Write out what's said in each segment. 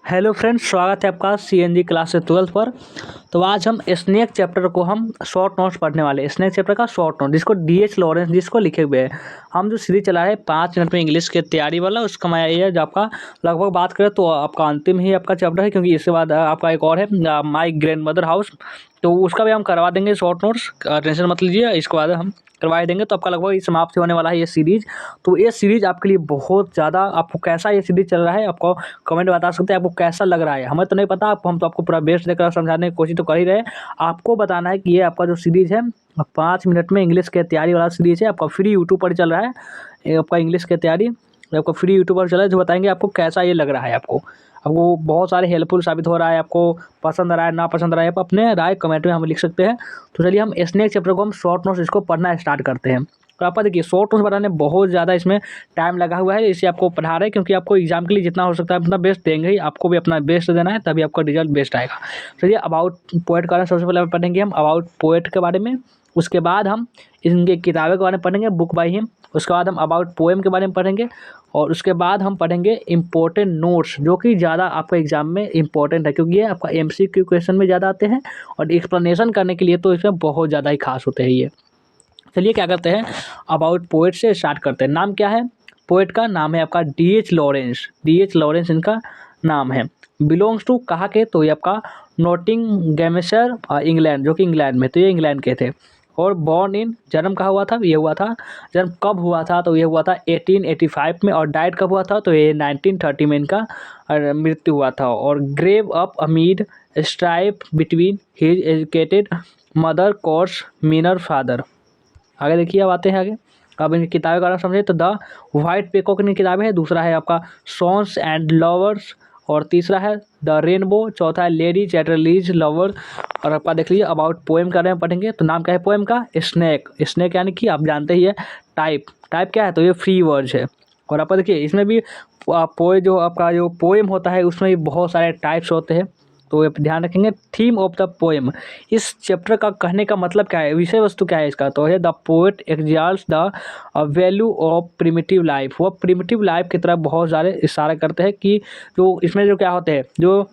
Hello friends, स्वागत है आपका सीएनजी क्लास 12 पर। तो आज हम स्नेक चैप्टर को हम शॉर्ट नोट्स पढ़ने वाले हैं। स्नेक चैप्टर का शॉर्ट नोट जिसको डीएच लॉरेंस जिसको लिखे हुए हैं। हम जो सीरीज चला है 5 मिनट में इंग्लिश की तैयारी वाला, उसका मैं ये है जो आपका लगभग बात करें तो आपका अंतिम ही आपका चैप्टर है, क्योंकि इसके बाद आपका एक और है माई ग्रैंड मदर हाउस। तो उसका भी हम करवा देंगे शॉर्ट नोट्स, टेंशन मत लीजिए, इसके बाद हम करवा ही देंगे। तो आपका लगभग समाप्त होने वाला है ये सीरीज। तो ये सीरीज आपके लिए बहुत ज़्यादा, आपको कैसा ये सीरीज चल रहा है आपको कमेंट बता सकते हैं, आपको कैसा लग रहा है। हमें तो नहीं पता, हम तो आपको पूरा बेस्ट देकर समझाने की कोशिश तो कर ही रहे हैं। आपको बताना है कि ये आपका जो सीरीज है 5 मिनट में इंग्लिश के तैयारी वाला सीरीज है, आपका फ्री यूट्यूब पर चल रहा है। ये आपका इंग्लिश की तैयारी आपको फ्री यूट्यूब पर चल रहा है, जो बताएंगे आपको कैसा ये लग रहा है। आपको बहुत सारे हेल्पफुल साबित हो रहा है, आपको पसंद आ रहा है ना पसंद आ रहा है, आप अपने राय कमेंट में हमें लिख सकते हैं। तो चलिए हम स्नेक चैप्टर को हम शॉर्ट नोट्स इसको पढ़ना स्टार्ट करते हैं। तो आपका देखिए शॉर्ट नोट्स बनाने में बहुत ज़्यादा इसमें टाइम लगा हुआ है, इसे आपको पढ़ा रहे हैं क्योंकि आपको एग्जाम के लिए जितना हो सकता है अपना बेस्ट देंगे ही, आपको भी अपना बेस्ट देना है, तभी आपका रिजल्ट बेस्ट आएगा। चलिए अबाउट पोएट का सबसे पहले पढ़ेंगे हम अबाउट पोएट के बारे में। उसके बाद हम इनके किताबें के बारे में पढ़ेंगे, बुक बाय हिम। उसके बाद हम अबाउट पोएम के बारे में पढ़ेंगे, और उसके बाद हम पढ़ेंगे इंपॉर्टेंट नोट्स, जो कि ज़्यादा आपका एग्जाम में इंपॉर्टेंट है, क्योंकि ये आपका एमसीक्यू क्वेश्चन में ज़्यादा आते हैं और एक्सप्लेनेशन करने के लिए तो इसमें बहुत ज़्यादा ही खास होते हैं ये। चलिए क्या करते हैं, अबाउट पोएट से स्टार्ट करते हैं। नाम क्या है पोएट का? नाम है आपका डीएच लॉरेंस। डीएच लॉरेंस इनका नाम है। बिलोंग्स टू कहाँ के? तो ये आपका नॉटिंगहैमशायर इंग्लैंड, जो कि इंग्लैंड में, तो ये इंग्लैंड के थे। और बॉर्न इन, जन्म कहाँ हुआ था? ये हुआ था, जन्म कब हुआ था? तो ये हुआ था 1885 में। और डाइड कब हुआ था? तो ये 1930 में इनका मृत्यु हुआ था। और grew up amid strife between his educated mother coarse miner father. आगे देखिए, अब आते हैं आगे। अब इनकी किताबें का नाम समझे तो द वाइट पेकॉक की किताबें है, दूसरा है आपका सॉन्स एंड लवर्स, और तीसरा है द रेनबो, चौथा है लेडी चैटरलीज लवर। और आपका देख लीजिए अबाउट पोएम के बारे में पढ़ेंगे। तो नाम क्या है पोएम का? स्नेक। स्नेक यानी कि आप जानते ही है टाइप। टाइप क्या है? तो ये फ्री वर्ड्स है। और आपका देखिए इसमें भी जो आपका जो पोएम होता है उसमें भी बहुत सारे टाइप्स होते हैं, तो ये ध्यान रखेंगे। थीम ऑफ द पोएम, इस चैप्टर का कहने का मतलब क्या है, विषय वस्तु क्या है इसका? तो है the poet exalts the value of primitive life. वो प्रिमिटिव लाइफ की तरफ बहुत सारे इशारा करते हैं कि जो इसमें जो क्या होते हैं, जो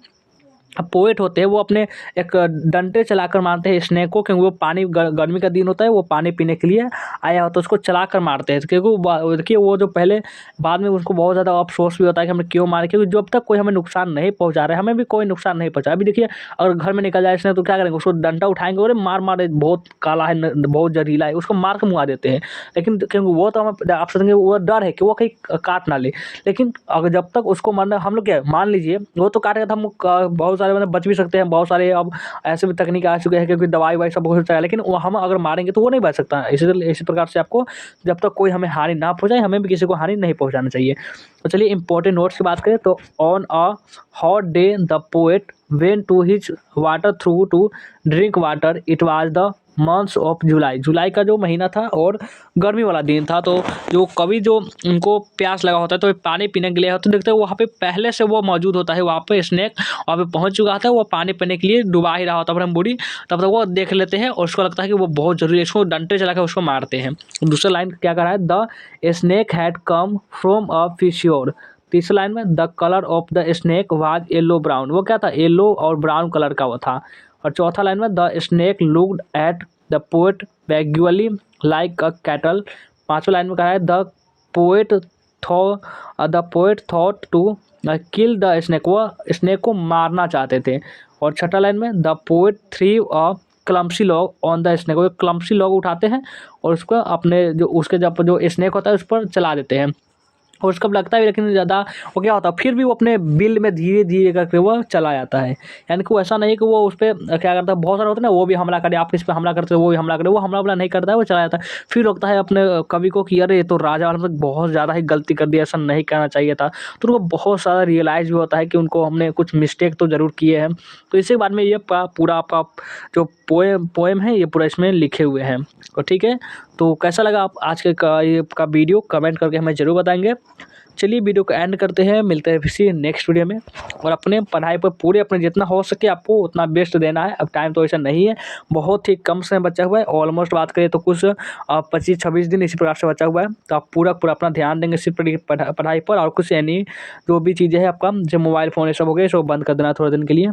पोएट होते हैं वो अपने एक डंडे चलाकर मारते हैं स्नेक को, क्योंकि वो पानी गर्मी का दिन होता है, वो पानी पीने के लिए आया होता है, उसको चलाकर मारते हैं। क्योंकि देखिए वो जो पहले बाद में उनको बहुत ज़्यादा अफसोस भी होता है कि हमने क्यों मारे, क्योंकि जब तक कोई हमें नुकसान नहीं पहुंचा रहा है, हमें भी कोई नुकसान नहीं पहुंचा। अभी देखिए अगर घर में निकल जाए इसने तो क्या करेंगे, उसको डंडा उठाएंगे और मार मार बहुत काला है, बहुत जहरीला है, उसको मार के मुआ देते हैं। लेकिन क्योंकि वो तो हम आप सोचेंगे वो डर है कि वो कहीं काट ना ले, लेकिन अगर जब तक उसको मरना, हम लोग क्या मान लीजिए वो तो काटेगा तो हम बहुत सारे मतलब बच भी सकते हैं। बहुत सारे अब ऐसे भी तकनीक आ चुके हैं क्योंकि दवाई ववाई सब बहुत है, लेकिन वो हम अगर मारेंगे तो वो नहीं बच सकता। इसी प्रकार से आपको जब तक कोई हमें हानि ना पहुंचाए, हमें भी किसी को हानि नहीं पहुंचाना चाहिए। तो चलिए इंपॉर्टेंट नोट्स की बात करें तो on a hot day the poet went to his water through to drink water. It was the months of July. जुलाई का जो महीना था और गर्मी वाला दिन था, तो जो कभी जो उनको प्यास लगा होता है तो पानी पीने के लिए होता है, देखते हैं वहाँ पे पहले से वो मौजूद होता है, वहाँ पे स्नेक वहाँ पे पहुँच चुका था, वो पानी पीने के लिए डुबा ही रहा होता है अपना बूढ़ी। तब तक वो देख लेते हैं और उसको लगता है कि वो बहुत जरूरी है, इसको डंडे चला कर उसको मारते हैं। दूसरा लाइन क्या कर रहा है, the snake had come from a fissure. तीसरी लाइन में the colour of the snake was yellow brown, वो क्या था, येलो और ब्राउन कलर का वो था। और चौथा लाइन में the snake looked at the poet vaguely like a cattle. पांचवा लाइन में कहा है poet the poet thought to kill the snake, वो स्नेक को मारना चाहते थे। और छठा लाइन में the poet threw a clumsy log on the snake, वो क्लम्सी लॉग उठाते हैं और उसको अपने जो उसके जब जो स्नेक होता है उस पर चला देते हैं, और उसको लगता है लेकिन ज़्यादा वो क्या होता है, फिर भी वो अपने बिल में धीरे धीरे करके वो चला जाता है। यानी कि वो ऐसा नहीं कि वो उस पर क्या करता है, बहुत सारे होते हैं ना वो भी हमला करे, आप इस पर हमला करते हो वो भी हमला करे, वो हमला नहीं करता है, वो चला जाता है। फिर लगता है अपने कवि को कि अरे ये तो राजा वाला मतलब बहुत ज़्यादा ही गलती कर दिया, ऐसा नहीं करना चाहिए था। तो उनको बहुत सारा रियलाइज़ भी होता है कि उनको हमने कुछ मिस्टेक तो ज़रूर किए हैं। तो इसी के बाद में ये पूरा आपका जो पोएम है ये पूरा इसमें लिखे हुए हैं। तो ठीक है, तो कैसा लगा आप आज के ये का वीडियो, कमेंट करके हमें ज़रूर बताएंगे। चलिए वीडियो को एंड करते हैं, मिलते हैं किसी नेक्स्ट वीडियो में। और अपने पढ़ाई पर पूरे अपने जितना हो सके आपको उतना बेस्ट देना है। अब टाइम तो ऐसा नहीं है, बहुत ही कम समय बचा हुआ है। ऑलमोस्ट बात करें तो कुछ 25-26 दिन इसी प्रकार से बचा हुआ है। तो आप पूरा अपना ध्यान देंगे सिर्फ पढ़ाई पर, और कुछ यानी जो भी चीज़ें हैं आपका जो मोबाइल फ़ोन ये सब हो गए, सब बंद कर देना थोड़े दिन के लिए।